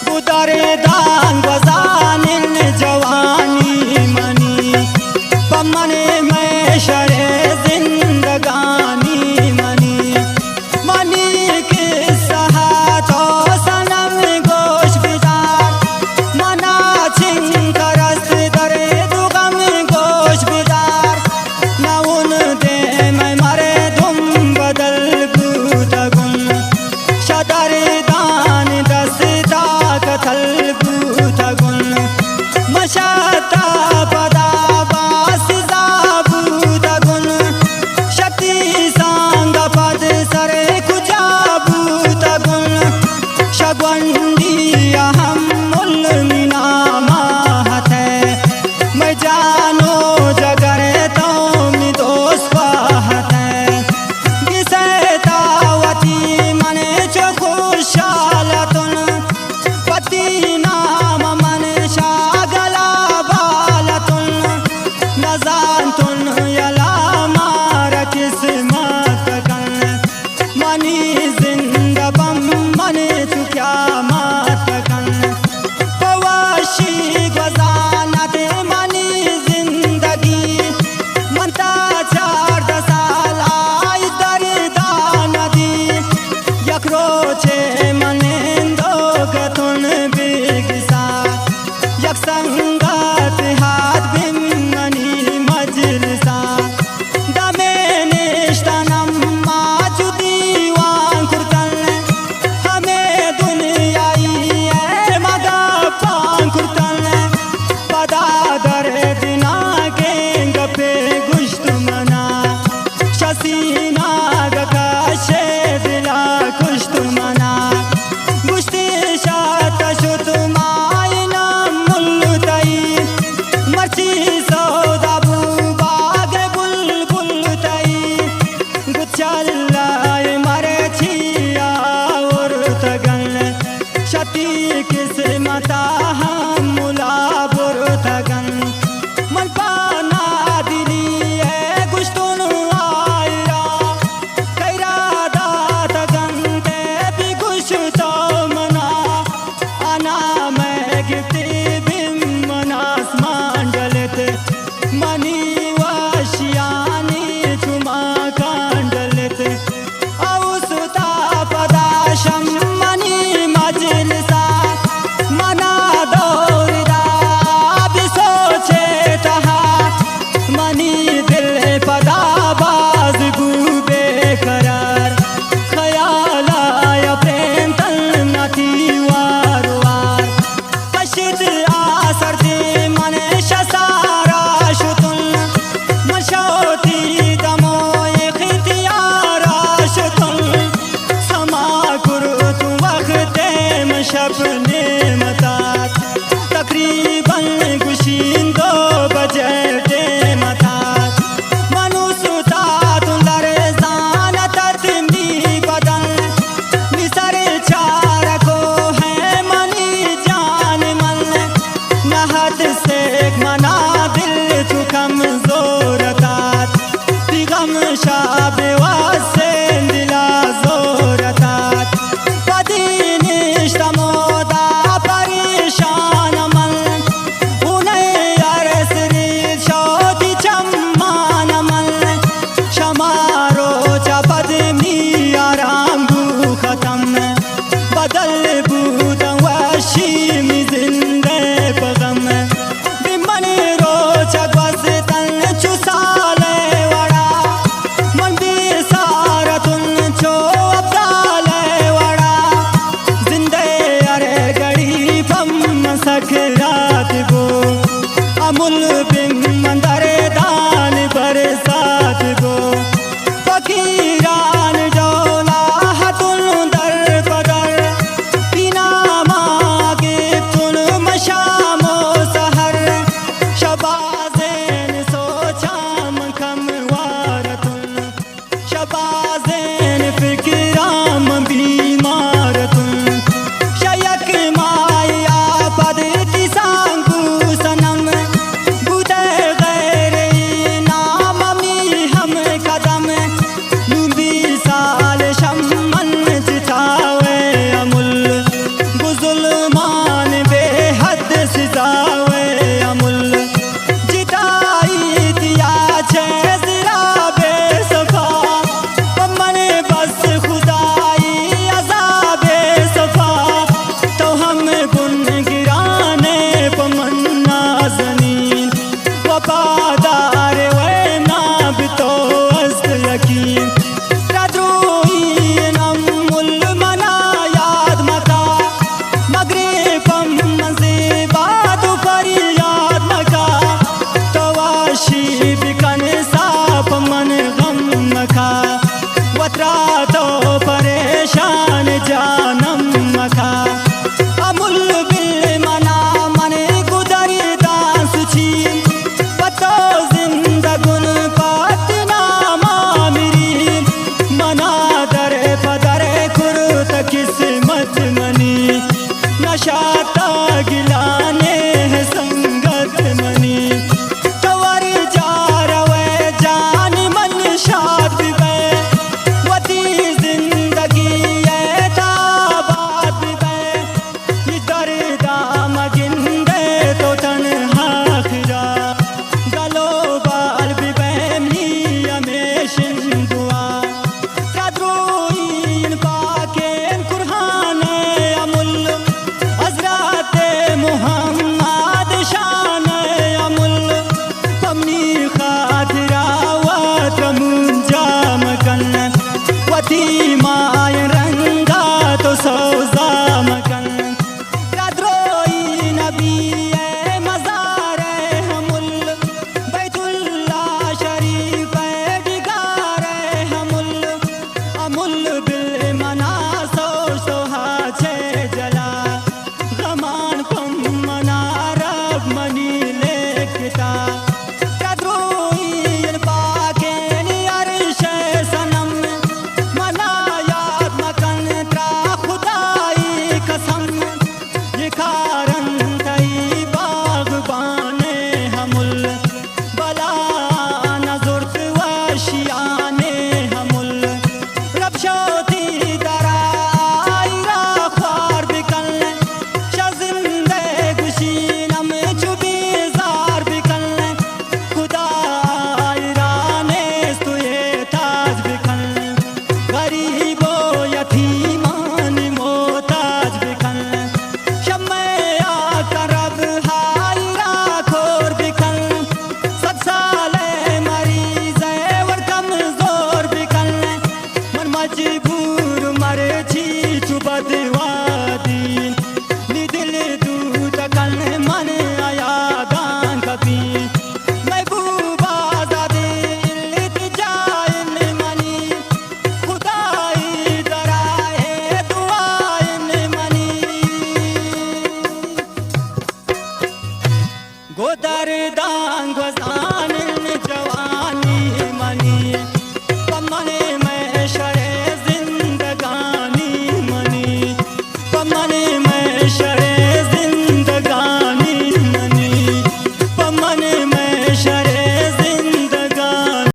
बुदारे दान बजानिल जवानी मनी पमने में शरे जिंदगानी मनी मनी के सहा तो सनम गोश बिदार मना छिंग करस दरे दुगम गोश बिदार न उन दे मैं मरे धुम बदल गुतगुन शदर दान दस्ता कथल गुतगुन मशाता पदा बास जाबुतगुन शक्ति सांग पद सरे कुजा बुतगुन शगवंदी अहम मुल्मिना माहते मैं जानो जगर तो मी दोस्त पाहते गिसेतावती मने चो खुशालतुन पति नाम मन शागला बालतुन नजानतुन यला मार किस्मत कन मनी जिंदबम मने तु क्या मात कन पवाशी गजानत मनी जिंदगी मनता चार दसाल आई दरदा नदी यखरोचे मनेंदो गतुन बिगसा यक संगत हाथ बिमनी मजलसा दमे निष्ठनम माजुदी वां कुर्तन हमें दुनियाई है मदा पां कुर्तन पदा दर दिना के गपे गुश्त मना शसीना गकाशे दिला कुश्त मना गुश्ती शात शुत मायना मुल्लुतई मर्ची सौदा बाग बुलबुल तई गुच्छल्लाय मरे छिया और तगन शती किस्मता हम मुला बुर तगन मन पाना दिली है गुश्तुन आयरा कैरा दात गंते भी गुश्तो मना आना मैं गिफ्ती बिम मनास मांडलत मनी वाशियानी चुमा कांडलत औसुता पदाशम मनी मजलसा मना दौरदा भी सोचे तहा मनी दिल पदा बाज गुबे करार ख्याल आया प्रेम तल नथी वार वार कशित आसर दे मने शसारा शुतुन मशोती दमो इख्तियारा शुतुन समा कुरुत वक्ते मशपने मतात तकरीबन गुशीन 2 बजे दे मतात मनुसुता तुलर जान तत्मी बदन निसर चार को है मनी जान मन नहत से मना दिल तु कमजोर तात दिगम शाब वासे दिला जोर तात पदी निष्ठ मोदा परेशान मन उन्हें यार मान बेहद सिजावे अमुल जिताई दिया छे जिरा बेसफा मने बस खुदाई अज़ाबे सफा तो हम गुन गिराने पमन्ना ज़नीन वफादार वे नाब तो अस्त यकीन तो परेशान जानम मखा अमुल बिल मना मने गुदरी दास छी पतो जिंदगुन पातना मामिरी मना दरे पदरे कुरुत किस्मत मनी नशाता गिलाने है संगत मनी तवर जा रवे जान मन शाद माय रंगा तो सौजा मकन राद्रोई नबी मज़ार हमुल बैतुल्ला शरीफ डिगार हमुल अमुल बिल मना सो सोहा छे जला गमान पम मना रब मनी लेखता गोदर दांग